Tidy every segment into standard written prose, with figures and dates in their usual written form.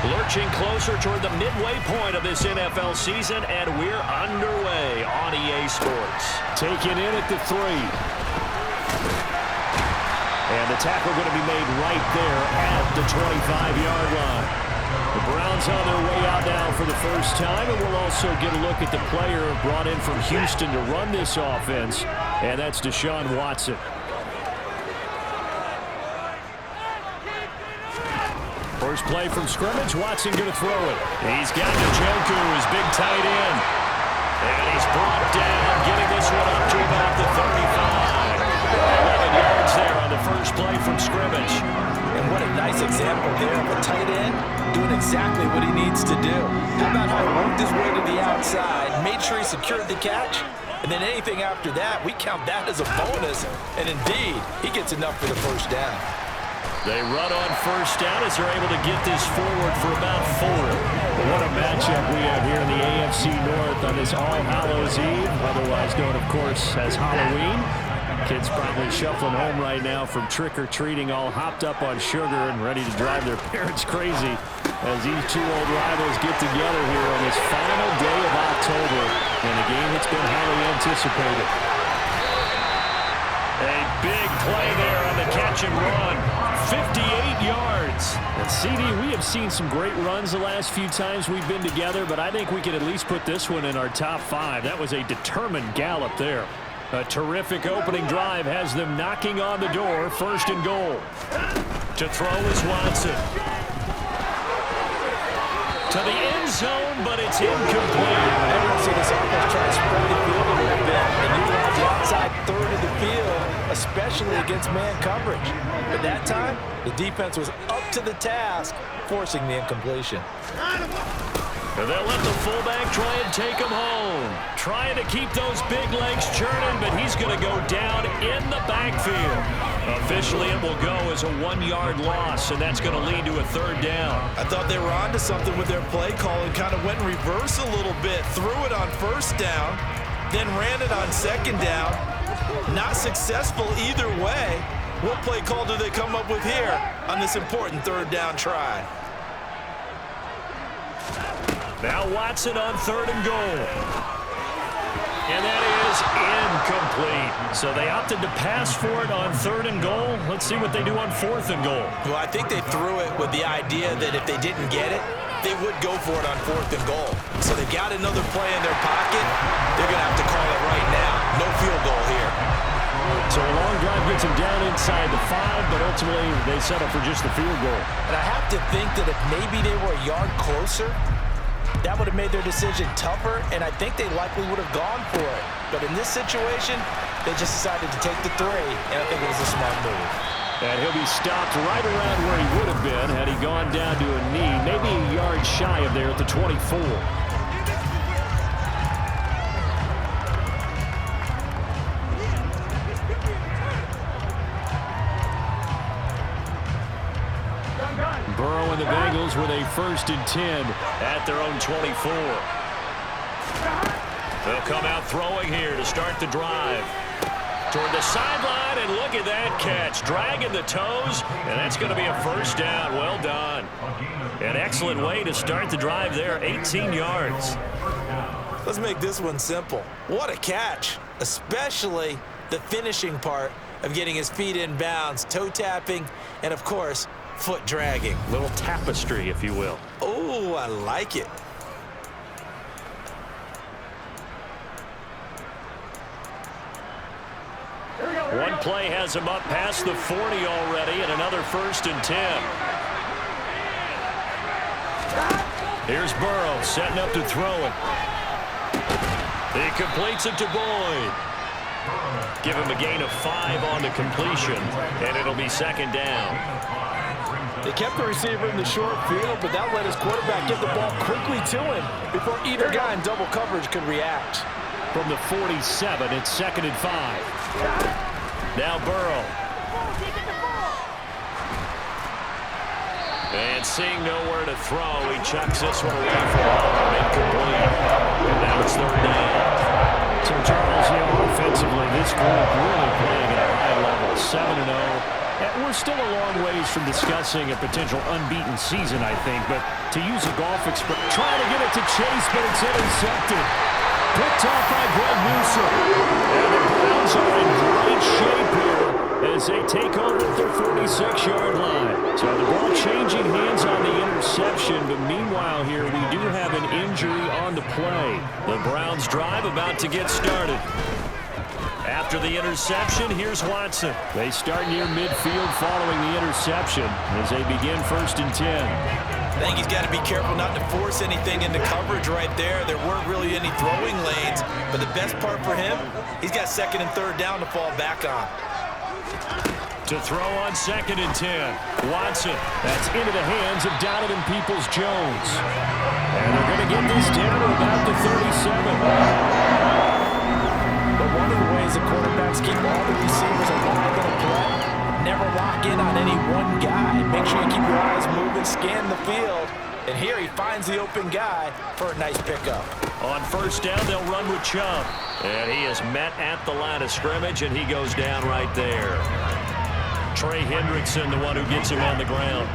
Lurching closer toward the midway point of this NFL season, and we're underway on EA Sports. Taken in at the 3. And the tackle going to be made right there at the 25-yard line. The Browns on their way out now for the first time, and we'll also get a look at the player brought in from Houston to run this offense, and that's Deshaun Watson. First play from scrimmage, Watson going to throw it. He's got Njoku, his big tight end. And he's brought down, getting this one up to about the 35. 11 yards there on the first play from scrimmage. And what a nice example there of a tight end doing exactly what he needs to do. How about how he worked his way to the outside, made sure he secured the catch, and then anything after that, we count that as a bonus. And indeed, he gets enough for the first down. They run on first down as they're able to get this forward for about 4. But what a matchup we have here in the AFC North on this All Hallows Eve, otherwise known, of course, as Halloween. Kids probably shuffling home right now from trick-or-treating, all hopped up on sugar and ready to drive their parents crazy as these two old rivals get together here on this final day of October in a game that's been highly anticipated. A big play there on the catch and run. 58 yards. And CD, we have seen some great runs the last few times we've been together, but I think we can at least put this one in our top 5. That was a determined gallop there. A terrific opening drive has them knocking on the door. First and goal. To throw is Watson. To the end zone, but it's incomplete. Everyone see this offense try to spread the field a little bit and utilize the outside third of the field, especially against man coverage. But that time, the defense was up to the task, forcing the incompletion. And they'll let the fullback try and take him home. Trying to keep those big legs churning, but he's going to go down in the backfield. Officially, it will go as a 1-yard loss, and that's going to lead to a third down. I thought they were onto something with their play call and kind of went in reverse a little bit. Threw it on first down, then ran it on second down. Not successful either way. What play call do they come up with here on this important third down try? Now Watson on third and goal. And that is incomplete. So they opted to pass for it on third and goal. Let's see what they do on fourth and goal. Well, I think they threw it with the idea that if they didn't get it, they would go for it on fourth and goal. So they got another play in their pocket. They're going to have to call it right now. No field goal here. So a long drive gets them down inside the 5, but ultimately they settle for just the field goal. And I have to think that if maybe they were a yard closer, that would have made their decision tougher, and I think they likely would have gone for it. But in this situation, they just decided to take the 3, and I think it was a smart move. And he'll be stopped right around where he would have been had he gone down to a knee, maybe a yard shy of there at the 24. Burrow and the Bengals with a 1st and 10 at their own 24. They'll come out throwing here to start the drive. Toward the sideline, and look at that catch. Dragging the toes, and that's going to be a first down. Well done. An excellent way to start the drive there, 18 yards. Let's make this one simple. What a catch, especially the finishing part of getting his feet in bounds, toe tapping, and of course, foot dragging. Little tapestry, if you will. Oh, I like it. One play has him up past the 40 already, and another 1st and 10. Here's Burrow setting up to throw it. He completes it to Boyd. Give him a gain of 5 on the completion, and it'll be 2nd down. They kept the receiver in the short field, but that let his quarterback get the ball quickly to him before either guy in double coverage could react. From the 47, it's 2nd and 5. Now Burrow. And seeing nowhere to throw, he chucks this one away from home, incomplete. And now it's 3rd down. So Charles, offensively, this group really playing at a high level. 7-0. We're still a long ways from discussing a potential unbeaten season, I think, but to use a golf expression, trying to get it to Chase, but it's intercepted. Picked off by Greg Newsome. And the Browns are in great shape here as they take over at their 46-yard line. So the ball changing hands on the interception, but meanwhile here we do have an injury on the play. The Browns drive about to get started. After the interception, here's Watson. They start near midfield following the interception as they begin 1st and 10. I think he's got to be careful not to force anything into coverage right there. There weren't really any throwing lanes, but the best part for him, he's got 2nd and 3rd down to fall back on. To throw on 2nd and 10. Watson. That's into the hands of Donovan Peoples-Jones. And they're going to get this down to about the 37. But one of the ways the quarterbacks keep all the receivers alive in a play, never lock in on any one guy. Make sure you keep your eyes moving, scan the field. And here he finds the open guy for a nice pickup. On 1st down, they'll run with Chubb. And he is met at the line of scrimmage, and he goes down right there. Trey Hendrickson, the one who gets him on the ground.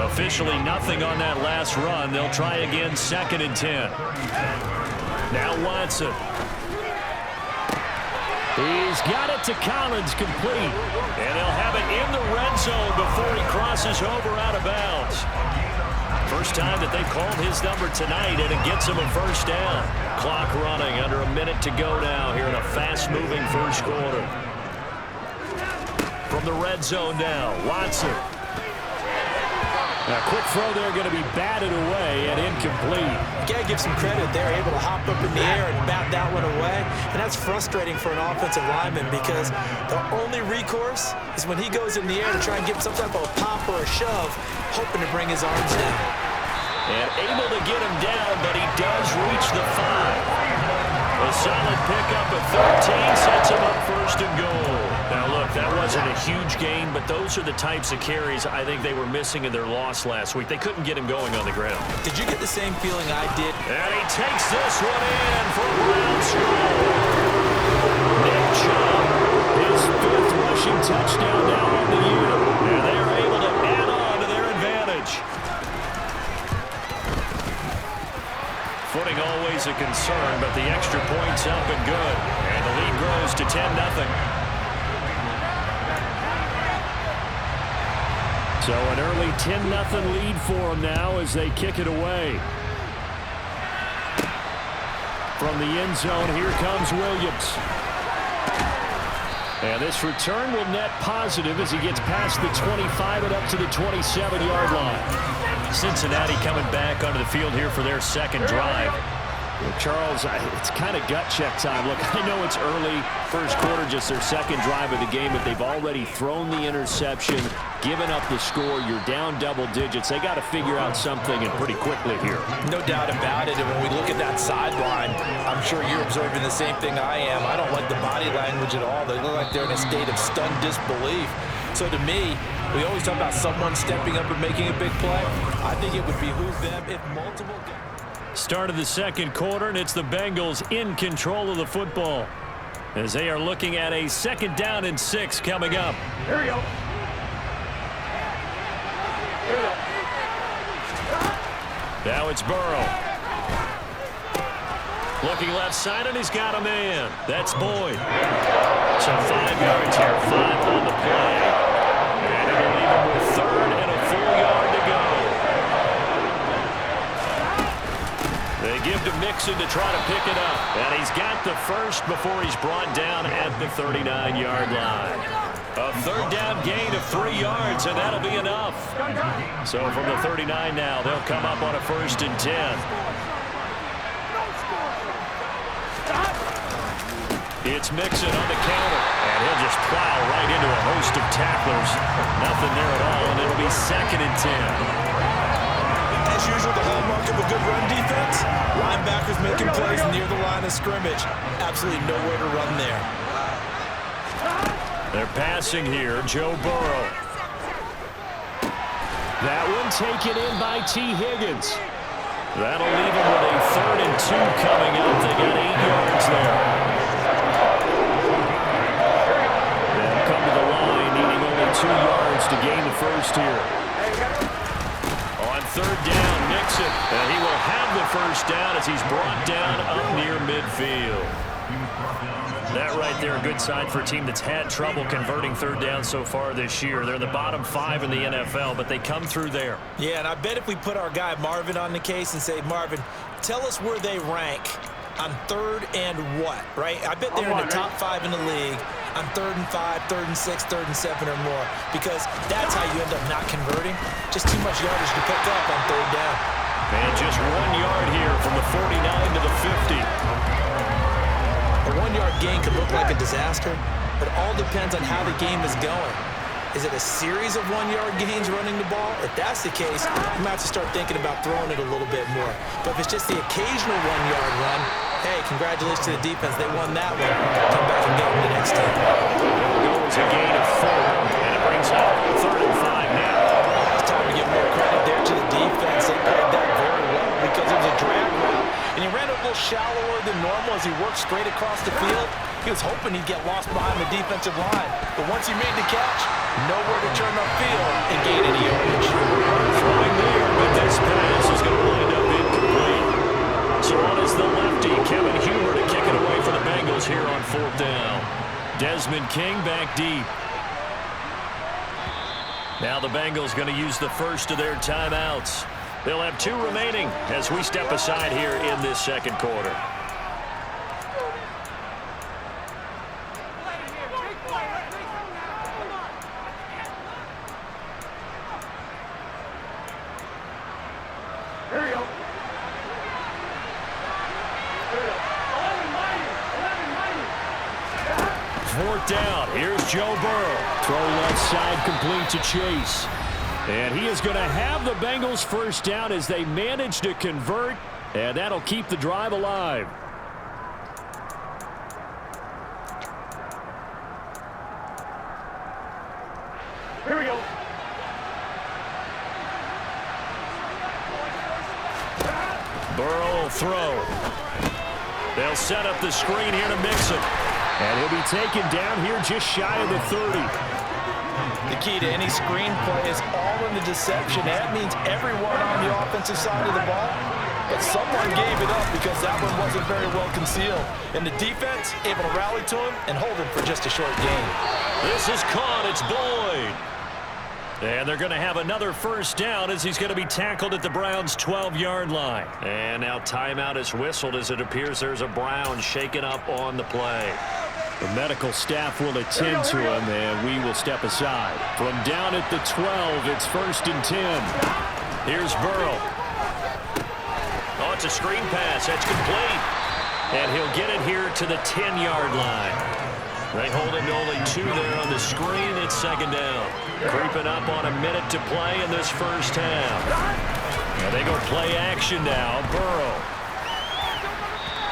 Officially nothing on that last run. They'll try again 2nd and 10. Now Watson. He's got it to Collins, complete. And they'll have it in the red zone before he crosses over out of bounds. First time that they've called his number tonight, and it gets him a 1st down. Clock running, under a minute to go now here in a fast-moving 1st quarter. From the red zone now, Watson. A quick throw there going to be batted away and incomplete. You got to give some credit. They're able to hop up in the air and bat that one away. And that's frustrating for an offensive lineman because the only recourse is when he goes in the air to try and get some type of a pop or a shove, hoping to bring his arms down. And able to get him down, but he does reach the 5. A solid pickup of 13 sets him up 1st and goal. Now, look, that wasn't a huge gain, but those are the types of carries I think they were missing in their loss last week. They couldn't get him going on the ground. Did you get the same feeling I did? And he takes this one in for a Browns score. Nick Chubb, his 5th rushing touchdown now on the year. And they're able to add on to their advantage. Footing always a concern, but the extra point's up and good. And the lead grows to 10-0. So an early 10-0 lead for them now as they kick it away. From the end zone, here comes Williams. And this return will net positive as he gets past the 25 and up to the 27-yard line. Cincinnati coming back onto the field here for their 2nd drive. Well, Charles, it's kind of gut check time. Look, I know it's early, 1st quarter, just their 2nd drive of the game, but they've already thrown the interception, given up the score. You're down double digits. They got to figure out something, and pretty quickly here. No doubt about it. And when we look at that sideline, I'm sure you're observing the same thing I am. I don't like the body language at all. They look like they're in a state of stunned disbelief. So to me, we always talk about someone stepping up and making a big play. I think it would behoove them if multiple guys. Start of the 2nd quarter, and it's the Bengals in control of the football as they are looking at a 2nd down and 6 coming up. Here we go. Now it's Burrow. Looking left side, and he's got a man. That's Boyd. So 5 yards here, 5 on the play. And it'll leave him with 3rd and a full yard to go. They give to Mixon to try to pick it up. And he's got the 1st before he's brought down at the 39-yard line. A 3rd down gain of 3 yards, and that'll be enough. So from the 39 now, they'll come up on a 1st and 10. It's Mixon on the counter, and he'll just plow right into a host of tacklers. Nothing there at all, and it'll be 2nd and 10. As usual, the hallmark of a good run defense, linebackers making plays near the line of scrimmage. Absolutely nowhere to run there. They're passing here, Joe Burrow. That one taken in by T. Higgins. That'll leave him with a 3rd and 2 coming up. They got 8 yards there. 2 yards to gain the first here. On third down, Nixon. And he will have the first down as he's brought down up near midfield. That right there, a good sign for a team that's had trouble converting third down so far this year. They're the bottom 5 in the NFL, but they come through there. Yeah, and I bet if we put our guy Marvin on the case and say, Marvin, tell us where they rank on third and what, right? I bet they're in the top 5 in the league on 3rd and 5, 3rd and 6, 3rd and 7 or more, because that's how you end up not converting. Just too much yardage to pick up on third down. And just 1 yard here from the 49 to the 50. A 1-yard gain could look like a disaster, but all depends on how the game is going. Is it a series of 1-yard gains running the ball? If that's the case, you might have to start thinking about throwing it a little bit more. But if it's just the occasional 1-yard run, hey, congratulations to the defense. They won that one. Come back and get them the next time. Goes a gain of 4, and it brings up 3rd and 5 now. It's time to give more credit there to the defense. They played that very well because it was a drag route, and he ran a little shallower than normal as he worked straight across the field. He was hoping he'd get lost behind the defensive line, but once he made the catch, nowhere to turn upfield and gain any yardage. Throwing there, but this pass is going to wind up incomplete. So on is the lefty, Kevin Huber, to kick it away for the Bengals here on 4th down. Desmond King back deep. Now the Bengals going to use the first of their timeouts. They'll have 2 remaining as we step aside here in this second quarter. Fourth down. Here's Joe Burrow. Throw left side complete to Chase. And he is going to have the Bengals first down as they manage to convert, and that'll keep the drive alive. Here we go. Burrow will throw. They'll set up the screen here to Mixon. And he'll be taken down here just shy of the 30. The key to any screen play is all in the deception. That means everyone on the offensive side of the ball, but someone gave it up because that one wasn't very well concealed. And the defense able to rally to him and hold him for just a short gain. This is caught. It's Boyd. And they're going to have another first down as he's going to be tackled at the Browns' 12-yard line. And now timeout is whistled as it appears there's a Brown shaken up on the play. The medical staff will attend to him, and we will step aside. From down at the 12, it's 1st and 10. Here's Burrow. Oh, it's a screen pass. That's complete. And he'll get it here to the 10-yard line. They hold him to only 2 there on the screen. It's 2nd down. Creeping up on a minute to play in this first half. Now they go play action now. Burrow.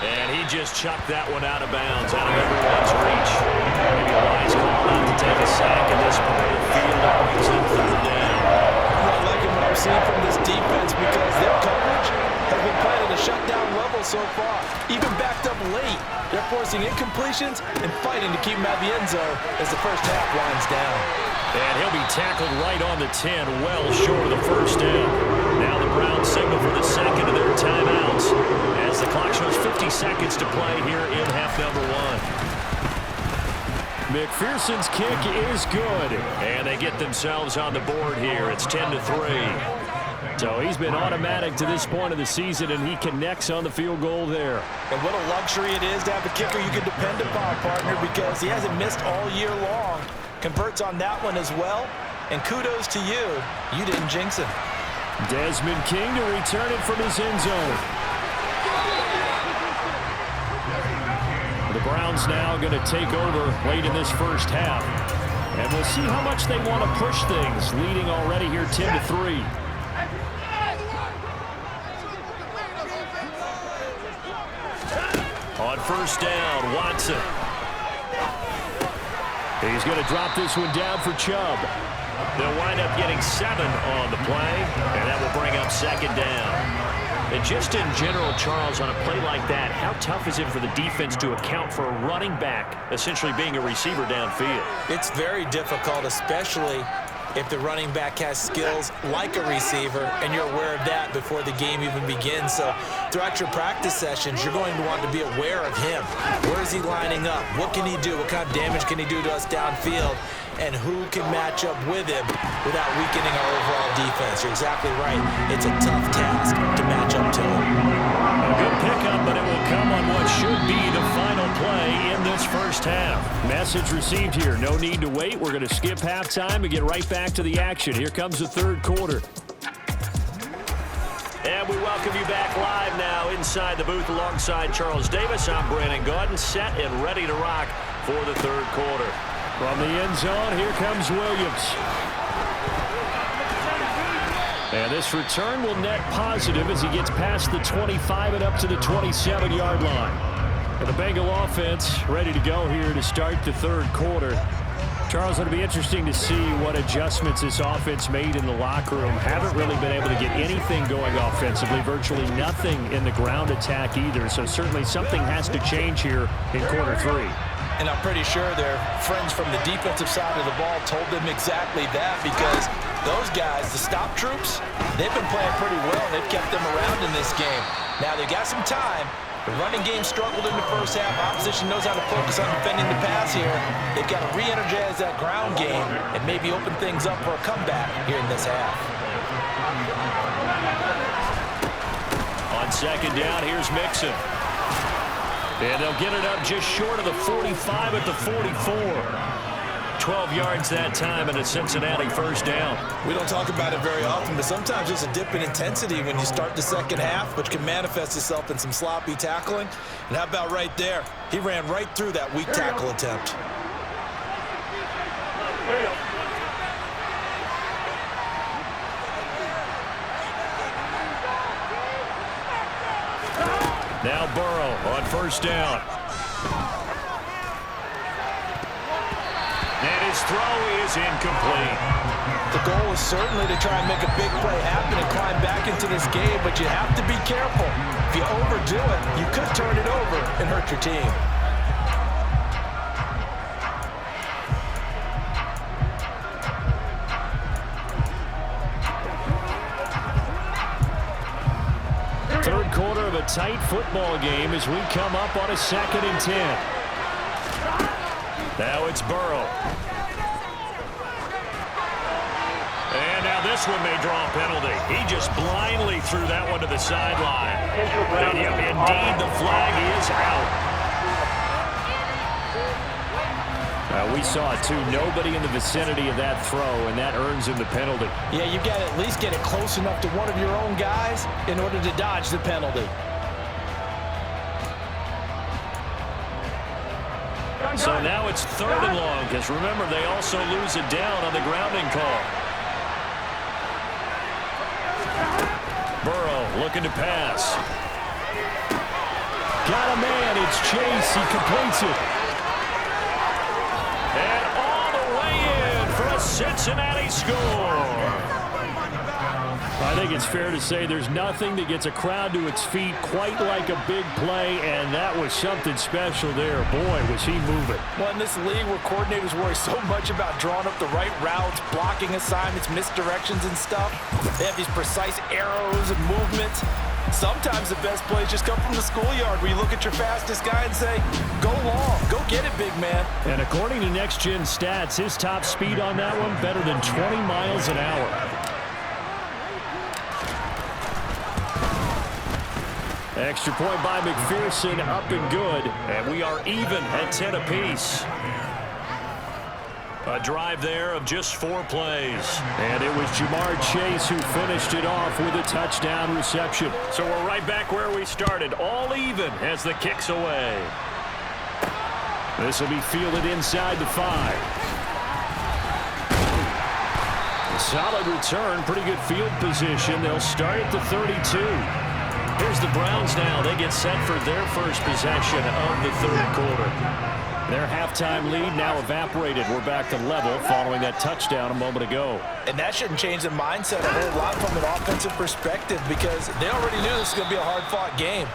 And he just chucked that one out of bounds, out of everyone's reach. Maybe a wise call not to take a sack in this part of the field. That brings up 3rd down. I'm not liking what I'm seeing from this defense because their coverage has been playing at a shutdown level so far. Even backed up late, they're forcing incompletions and fighting to keep him out of the end zone as the first half winds down. And he'll be tackled right on the 10, well short of the first down. Now the Browns signal for the second of their timeouts as the clock shows 50 seconds to play here in half number 1. McPherson's kick is good. And they get themselves on the board here. It's 10-3. So he's been automatic to this point of the season, and he connects on the field goal there. And what a luxury it is to have a kicker you can depend upon, partner, because he hasn't missed all year long. Converts on that one as well. And kudos to you. You didn't jinx him. Desmond King to return it from his end zone. The Browns now going to take over late in this first half. And we'll see how much they want to push things, leading already here 10-3. On first down, Watson. He's going to drop this one down for Chubb. They'll wind up getting 7 on the play, and that will bring up 2nd down. And just in general, Charles, on a play like that, how tough is it for the defense to account for a running back essentially being a receiver downfield? It's very difficult, especially if the running back has skills like a receiver, and you're aware of that before the game even begins. So throughout your practice sessions, you're going to want to be aware of him. Where is he lining up? What can he do? What kind of damage can he do to us downfield? And who can match up with him without weakening our overall defense? You're exactly right. It's a tough task to match up to him. A good pickup, but it will come on what should be the final play in this first half. Message received here. No need to wait. We're going to skip halftime and get right back to the action. Here comes the third quarter. And we welcome you back live now inside the booth alongside Charles Davis. I'm Brandon Gaudin, set and ready to rock for the third quarter. From the end zone, here comes Williams. And this return will net positive as he gets past the 25 and up to the 27-yard line. And the Bengal offense ready to go here to start the third quarter. Charles, it'll be interesting to see what adjustments this offense made in the locker room. Haven't really been able to get anything going offensively, virtually nothing in the ground attack either. So certainly something has to change here in quarter three. And I'm pretty sure their friends from the defensive side of the ball told them exactly that, because those guys, the stop troops, they've been playing pretty well. They've kept them around in this game. Now, they've got some time. The running game struggled in the first half. Opposition knows how to focus on defending the pass here. They've got to re-energize that ground game and maybe open things up for a comeback here in this half. On second down, here's Mixon. And they'll get it up just short of the 45 at the 44. 12 yards that time and a Cincinnati first down. We don't talk about it very often, but sometimes there's a dip in intensity when you start the second half, which can manifest itself in some sloppy tackling. And how about right there? He ran right through that weak tackle attempt. Now Burrow on first down. And his throw is incomplete. The goal is certainly to try and make a big play happen and climb back into this game, but you have to be careful. If you overdo it, you could turn it over and hurt your team. Third quarter of a tight football game as we come up on a 2nd and 10. Now it's Burrow. And now this one may draw a penalty. He just blindly threw that one to the sideline. And yep, indeed, the flag is out. We saw it too. Nobody in the vicinity of that throw, and that earns him the penalty. Yeah, you got to at least get it close enough to one of your own guys in order to dodge the penalty. So now it's 3rd and long, because remember, they also lose it down on the grounding call. Burrow looking to pass. Got a man. It's Chase. He completes it. And all the way in for a Cincinnati score. I think it's fair to say there's nothing that gets a crowd to its feet quite like a big play, and that was something special there. Boy, was he moving. Well, in this league where coordinators worry so much about drawing up the right routes, blocking assignments, misdirections and stuff, they have these precise arrows and movements. Sometimes the best plays just come from the schoolyard where you look at your fastest guy and say, go long, go get it, big man. And according to Next Gen Stats, his top speed on that one better than 20 miles an hour. Extra point by McPherson, up and good. And we are even at 10 apiece. A drive there of just 4 plays. And it was Jamar Chase who finished it off with a touchdown reception. So we're right back where we started, all even as the kick's away. This will be fielded inside the 5. Solid return, pretty good field position. They'll start at the 32. Here's the Browns now. They get set for their first possession of the third quarter. Their halftime lead now evaporated. We're back to level following that touchdown a moment ago. And that shouldn't change the mindset a whole lot from an offensive perspective because they already knew this was going to be a hard-fought game.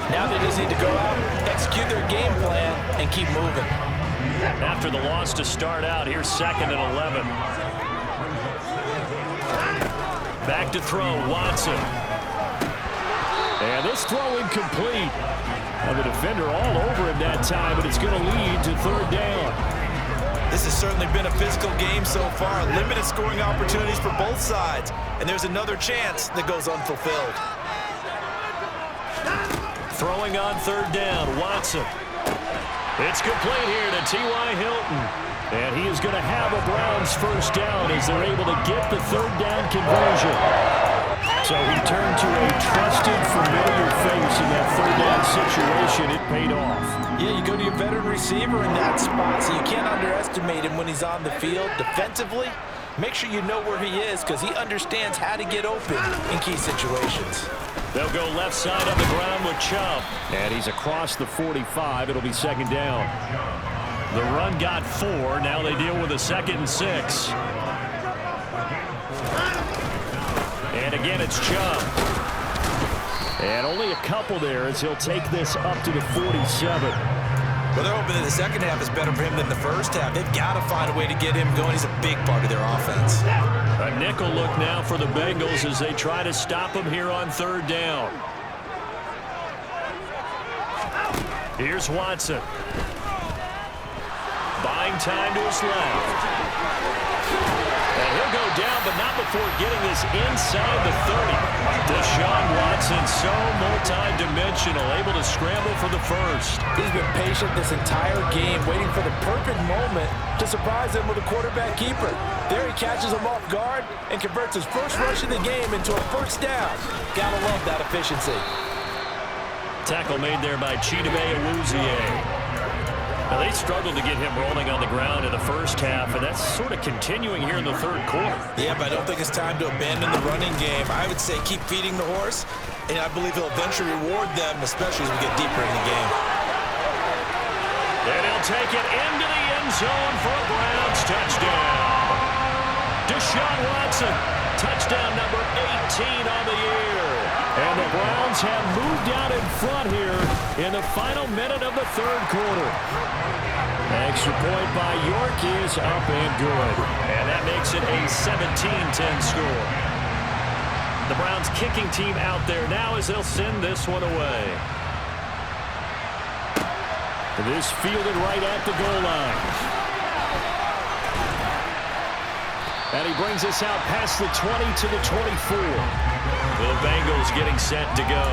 Now they just need to go out, execute their game plan, and keep moving. After the loss to start out, here's 2nd and 11. Back to throw, Watson. And this throw incomplete. And the defender all over him that time, but it's going to lead to 3rd down. This has certainly been a physical game so far. Limited scoring opportunities for both sides. And there's another chance that goes unfulfilled. Throwing on 3rd down, Watson. It's complete here to T.Y. Hilton. And he is going to have a Browns first down as they're able to get the 3rd down conversion. So he turned to a trusted, familiar face in that 3rd down situation. It paid off. Yeah, you go to your veteran receiver in that spot, so you can't underestimate him when he's on the field. Defensively, make sure you know where he is because he understands how to get open in key situations. They'll go left side on the ground with Chubb. And he's across the 45. It'll be 2nd down. The run got 4. Now they deal with a 2nd and 6. And again, it's Chubb. And only a couple there as he'll take this up to the 47. Well, they're hoping that the second half is better for him than the first half. They've got to find a way to get him going. He's a big part of their offense. A nickel look now for the Bengals as they try to stop him here on 3rd down. Here's Watson. Buying time to his left. And he'll go down, but not before getting this inside the 30. Deshaun Watson, so multi-dimensional, able to scramble for the first. He's been patient this entire game, waiting for the perfect moment to surprise him with a quarterback keeper. There he catches him off guard and converts his first rush of the game into a first down. Gotta love that efficiency. Tackle made there by Chidobe Awuzie. Now, they struggled to get him rolling on the ground in the first half, and that's sort of continuing here in the third quarter. Yeah, but I don't think it's time to abandon the running game. I would say keep feeding the horse, and I believe he'll eventually reward them, especially as we get deeper in the game. And he'll take it into the end zone for a Browns touchdown. Deshaun Watson, touchdown number 18 on the year. And the Browns have moved out in front here in the final minute of the third quarter. Extra point by York is up and good. And that makes it a 17-10 score. The Browns kicking team out there now as they'll send this one away. This fielded right at the goal line. And he brings us out past the 20 to the 24. The Bengals getting set to go.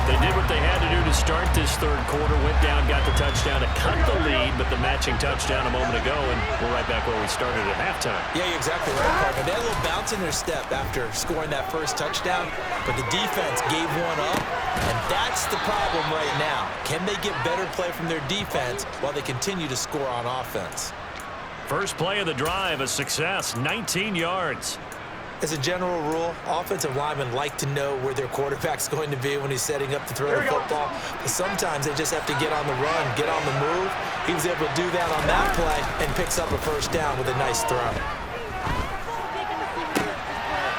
They did what they had to do to start this third quarter. Went down, got the touchdown to cut the lead, but the matching touchdown a moment ago, and we're right back where we started at halftime. Yeah, you're exactly right, partner. They had a little bounce in their step after scoring that first touchdown, but the defense gave one up, and that's the problem right now. Can they get better play from their defense while they continue to score on offense? First play of the drive, a success, 19 yards. As a general rule, offensive linemen like to know where their quarterback's going to be when he's setting up to throw the football. But sometimes they just have to get on the run, get on the move. He was able to do that on that play and picks up a first down with a nice throw.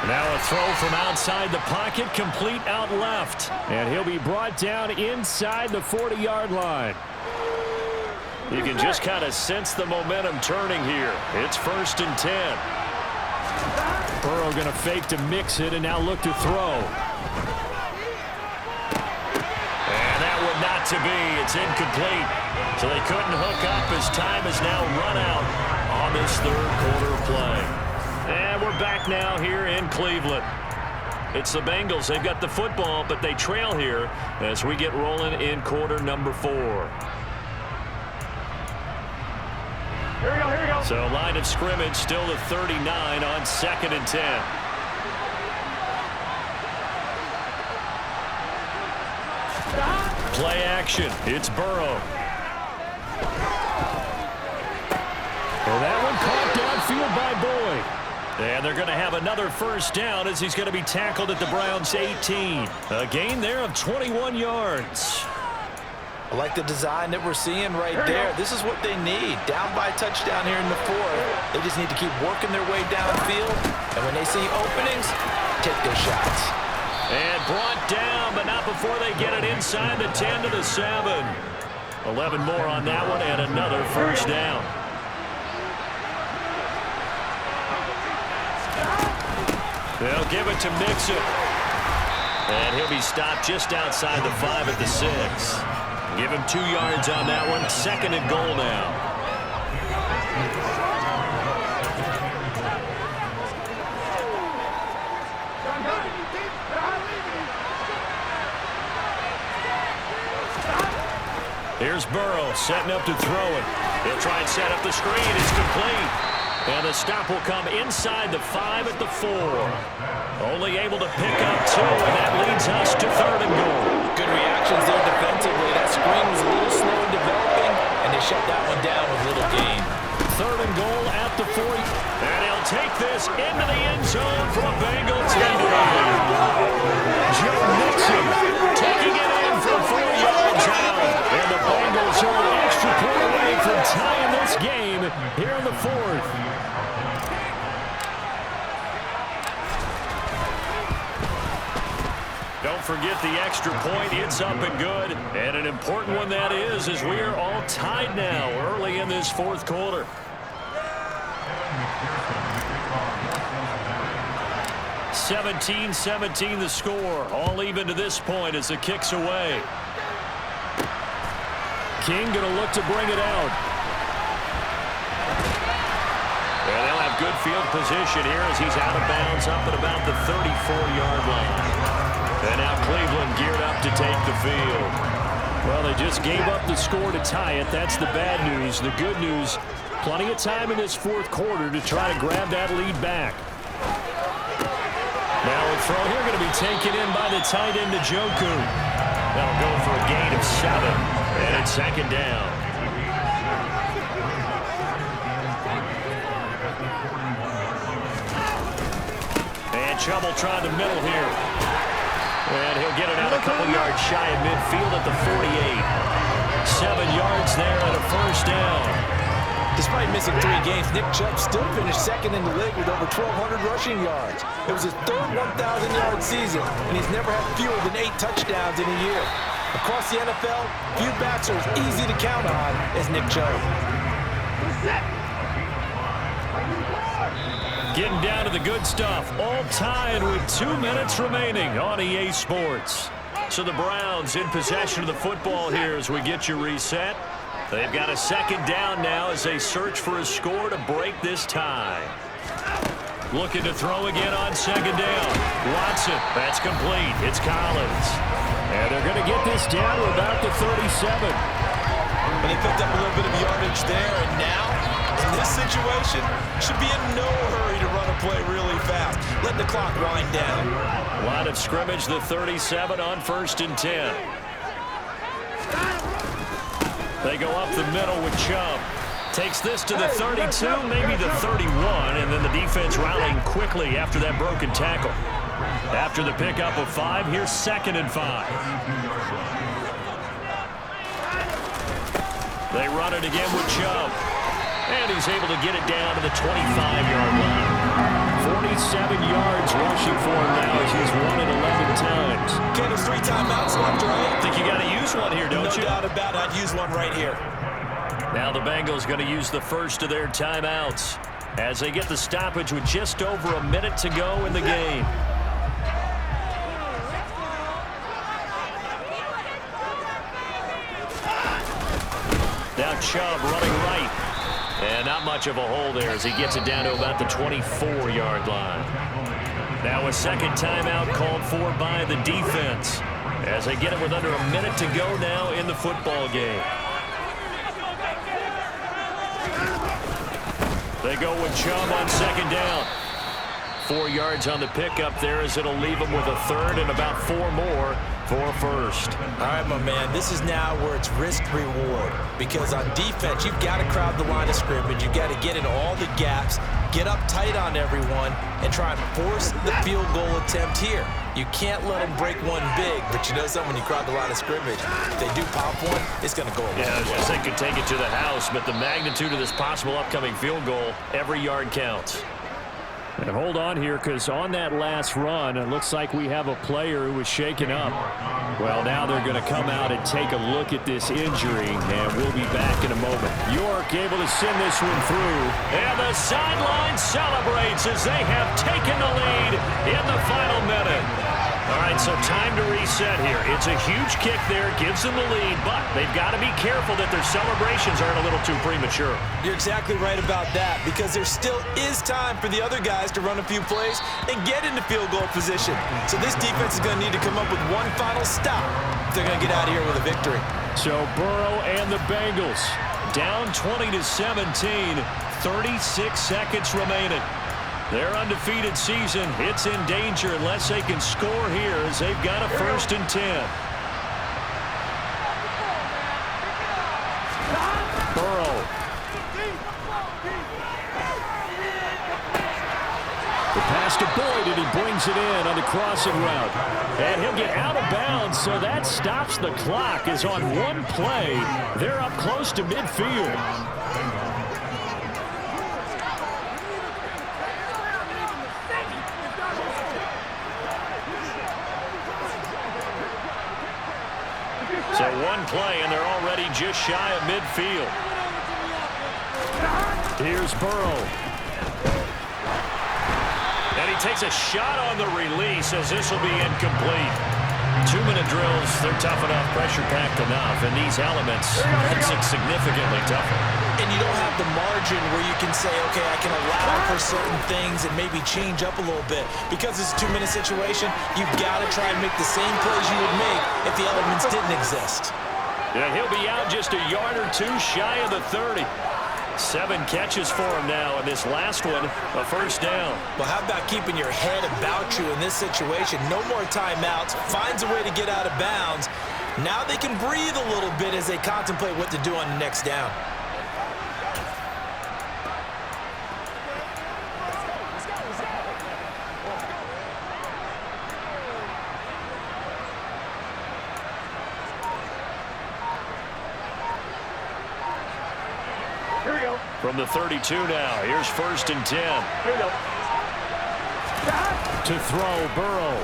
Now a throw from outside the pocket, complete out left. And he'll be brought down inside the 40-yard line. You can just kind of sense the momentum turning here. It's 1st and 10. Burrow going to fake to mix it and now look to throw. And that one not to be. It's incomplete. So they couldn't hook up as time has now run out on this third quarter play. And we're back now here in Cleveland. It's the Bengals. They've got the football, but they trail here as we get rolling in quarter number 4. Here we go, here we go. So line of scrimmage still the 39 on 2nd and 10. Play action. It's Burrow. And that one caught downfield by Boyd. And And they're going to have another first down as he's going to be tackled at the Browns' 18. A gain there of 21 yards. I like the design that we're seeing right there. This is what they need. Down by a touchdown here in the fourth. They just need to keep working their way downfield. And when they see openings, take their shots. And brought down, but not before they get it inside the 10 to the 7. 11 more on that one and another first down. They'll give it to Mixon. And he'll be stopped just outside the 5 at the 6. Give him 2 yards on that one. 2nd and goal now. Here's Burrow setting up to throw it. He'll try and set up the screen. It's complete. And the stop will come inside the 5 at the 4. Only able to pick up 2, and that leads us to 3rd and goal. Good reactions there defensively. That screen was a little slow in developing, and they shut that one down with little gain. 3rd and goal at the 40. And he'll take this into the end zone for a Bengals touchdown. Joe Mixon taking it in for 4 yards out. And the Bengals are an extra point away from tying this game here in the 4th. Don't forget the extra point. It's up and good. And an important one that is, as we are all tied now early in this 4th quarter. 17-17 the score. All even to this point as the kick's away. King going to look to bring it out. And they'll have good field position here as he's out of bounds up at about the 34-yard line. And now Cleveland geared up to take the field. Well, they just gave up the score to tie it. That's the bad news. The good news, plenty of time in this 4th quarter to try to grab that lead back. Now a throw here going to be taken in by the tight end Njoku. That'll go for a gain of 7. And it's 2nd down. And Chubb will try the middle here. And he'll get it out a couple yards shy of midfield at the 48. 7 yards there and a first down. Despite missing 3 games, Nick Chubb still finished 2nd in the league with over 1,200 rushing yards. It was his 3rd 1,000-yard season, and he's never had fewer than 8 touchdowns in a year. Across the NFL, few backs are as easy to count on as Nick Chubb. Getting down to the good stuff. All tied with 2 minutes remaining on EA Sports. So the Browns in possession of the football here as we get you reset. They've got a 2nd down now as they search for a score to break this tie. Looking to throw again on 2nd down. Watson, that's complete. It's Collins. And they're going to get this down to about the 37. And they picked up a little bit of yardage there, and now, in this situation, should be in no hurry to run a play really fast. Let the clock wind down. Line of scrimmage, the 37 on 1st and 10. They go up the middle with Chubb. Takes this to the 32, maybe the 31, and then the defense rallying quickly after that broken tackle. After the pickup of 5, here's 2nd and 5. They run it again with Chubb. And he's able to get it down to the 25-yard line. 47 yards rushing for him now as he's run it 11 times. Okay, there's 3 timeouts left, right? I think you got to use one here, don't you? No doubt about it. I'd use one right here. Now the Bengals going to use the first of their timeouts as they get the stoppage with just over a minute to go in the game. Now Chubb running right. And not much of a hole there as he gets it down to about the 24-yard line. Now a 2nd timeout called for by the defense as they get it with under a minute to go now in the football game. They go with Chubb on 2nd down. 4 yards on the pickup there as it'll leave them with a 3rd and about 4 more for first. All right, my man, this is now where it's risk-reward, because on defense, you've got to crowd the line of scrimmage. You've got to get into all the gaps, get up tight on everyone, and try and force the field goal attempt here. You can't let them break one big, but you know something, when you crowd the line of scrimmage, if they do pop one, it's going to go a long way. Yeah, they could take it to the house, but the magnitude of this possible upcoming field goal, every yard counts. And hold on here, because on that last run, it looks like we have a player who was shaken up. Well, now they're going to come out and take a look at this injury, and we'll be back in a moment. York able to send this one through. And the sideline celebrates as they have taken the lead in the final minute. All right, so time to reset here. It's a huge kick there, gives them the lead, but they've got to be careful that their celebrations aren't a little too premature. You're exactly right about that, because there still is time for the other guys to run a few plays and get into field goal position. So this defense is going to need to come up with one final stop if they're going to get out of here with a victory. So Burrow and the Bengals down 20-17, 36 seconds remaining. Their undefeated season, it's in danger unless they can score here, as they've got a 1st and 10. Burrow. The pass to Boyd, and he brings it in on the crossing route. And he'll get out of bounds, so that stops the clock, as on one play, they're up close to midfield. So one play, and they're already just shy of midfield. Here's Burrow. And he takes a shot on the release, as this will be incomplete. 2-minute drills, they're tough enough, pressure-packed enough, and these elements makes it significantly tougher. And you don't have the margin where you can say, okay, I can allow for certain things and maybe change up a little bit. Because it's a 2-minute situation, you've got to try and make the same plays you would make if the elements didn't exist. Yeah, he'll be out just a yard or two shy of the 30. 7 catches for him now, and this last one, a 1st down. Well, how about keeping your head about you in this situation? No more timeouts. Finds a way to get out of bounds. Now they can breathe a little bit as they contemplate what to do on the next down. From the 32 now, here's 1st and 10. Here we go. To throw, Burrow.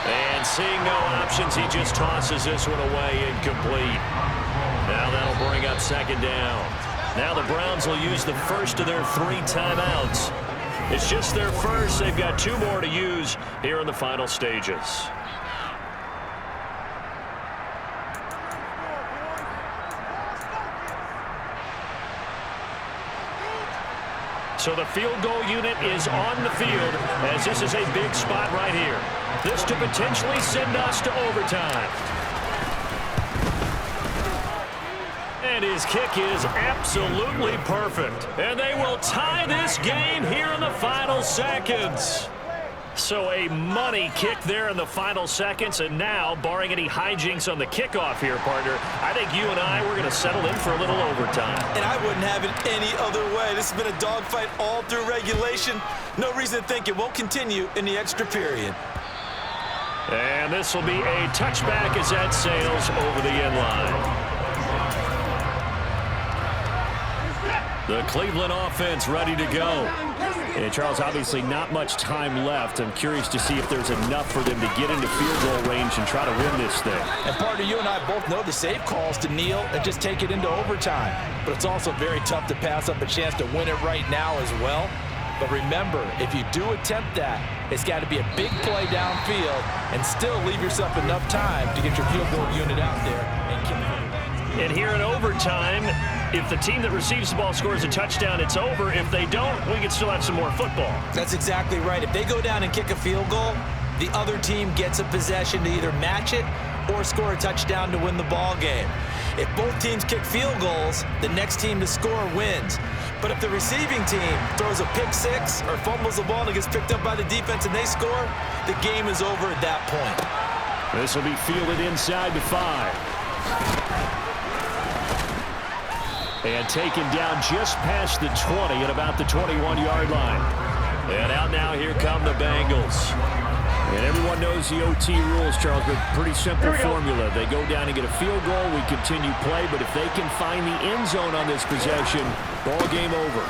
And seeing no options, he just tosses this one away, incomplete. Now that'll bring up 2nd down. Now the Browns will use the first of their 3 timeouts. It's just their first. They've got 2 more to use here in the final stages. So the field goal unit is on the field, as this is a big spot right here. This to potentially send us to overtime. And his kick is absolutely perfect. And they will tie this game here in the final seconds. So a money kick there in the final seconds, and now, barring any hijinks on the kickoff here, partner, I think you and I, we're going to settle in for a little overtime. And I wouldn't have it any other way. This has been a dogfight all through regulation. No reason to think it won't continue in the extra period. And this will be a touchback as that sails over the end line. The Cleveland offense ready to go. And Charles, obviously not much time left. I'm curious to see if there's enough for them to get into field goal range and try to win this thing. And partner, you and I both know the safe calls to kneel and just take it into overtime. But it's also very tough to pass up a chance to win it right now as well. But remember, if you do attempt that, it's got to be a big play downfield and still leave yourself enough time to get your field goal unit out there and kick it. And here in overtime, if the team that receives the ball scores a touchdown, it's over. If they don't, we can still have some more football. That's exactly right. If they go down and kick a field goal, the other team gets a possession to either match it or score a touchdown to win the ball game. If both teams kick field goals, the next team to score wins. But if the receiving team throws a pick six or fumbles the ball and it gets picked up by the defense and they score, the game is over at that point. This will be fielded inside the 5. And taken down just past the 20 at about the 21-yard line. And out now, here come the Bengals. And everyone knows the OT rules, Charles, but pretty simple formula. They go down and get a field goal, we continue play, but if they can find the end zone on this possession, ball game over.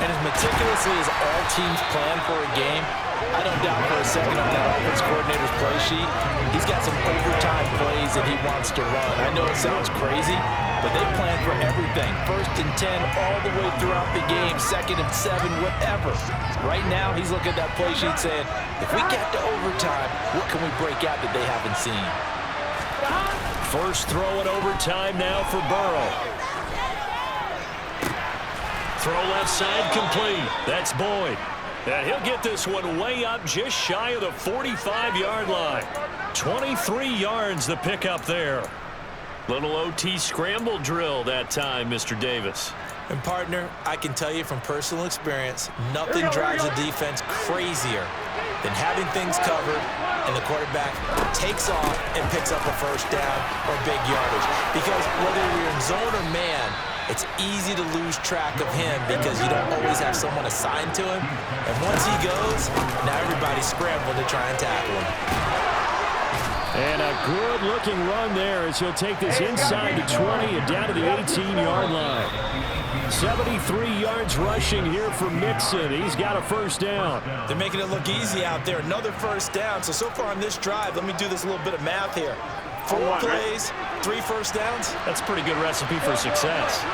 And as meticulously as all teams plan for a game, I don't doubt for a second on that offense coordinator's play sheet, he's got some overtime plays that he wants to run. I know it sounds crazy, but they plan for everything. 1st and 10 all the way throughout the game, 2nd and 7, whatever. Right now, he's looking at that play sheet saying, if we get to overtime, what can we break out that they haven't seen? First throw in overtime now for Burrow. Throw left side complete. That's Boyd. And he'll get this one way up just shy of the 45-yard line. 23 yards the pickup there. Little OT scramble drill that time, Mr. Davis. And partner, I can tell you from personal experience, nothing drives a defense crazier than having things covered and the quarterback takes off and picks up a first down or big yardage. Because whether you're in zone or man, it's easy to lose track of him because you don't always have someone assigned to him. And once he goes, now everybody's scrambling to try and tackle him. And a good-looking run there as he'll take this inside the 20 and down to the 18-yard line. 73 yards rushing here for Mixon. He's got a first down. They're making it look easy out there. Another first down. So far on this drive, let me do this little bit of math here. 4 plays, 3 first downs. That's a pretty good recipe for success.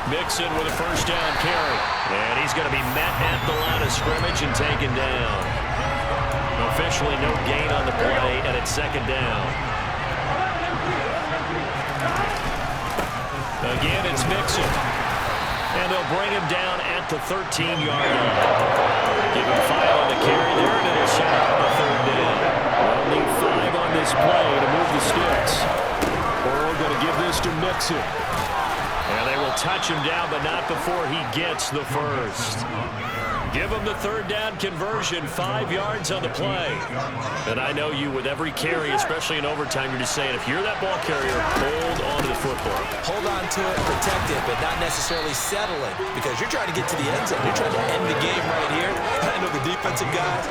Mixon with a first down carry. And he's going to be met at the line of scrimmage and taken down. Officially no gain on the play, and it's 2nd down. Again, it's Mixon. And they'll bring him down at the 13-yard line. Give him 5 on the carry there, and it'll set up the 3rd down. They'll need 5 on this play to move the sticks. Burrow going to give this to Mixon. And they will touch him down, but not before he gets the first. Give him the 3rd down conversion, 5 yards on the play. And I know you, with every carry, especially in overtime, you're just saying, if you're that ball carrier, hold on to the football. Hold on to it, protect it, but not necessarily settle it, because you're trying to get to the end zone. You're trying to end the game right here. I know the defensive guys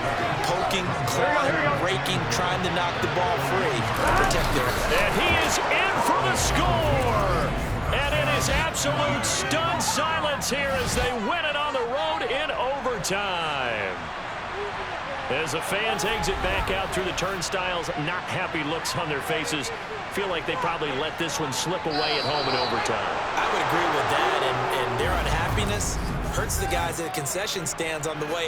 poking, clawing, raking, trying to knock the ball free. Protect their... And he is in for the score! And it is absolute stunned silence here as they win it on the road in overtime. As the fans exit back out through the turnstiles, not happy looks on their faces. Feel like they probably let this one slip away at home in overtime. I would agree with that, and their unhappiness hurts the guys at concession stands on the way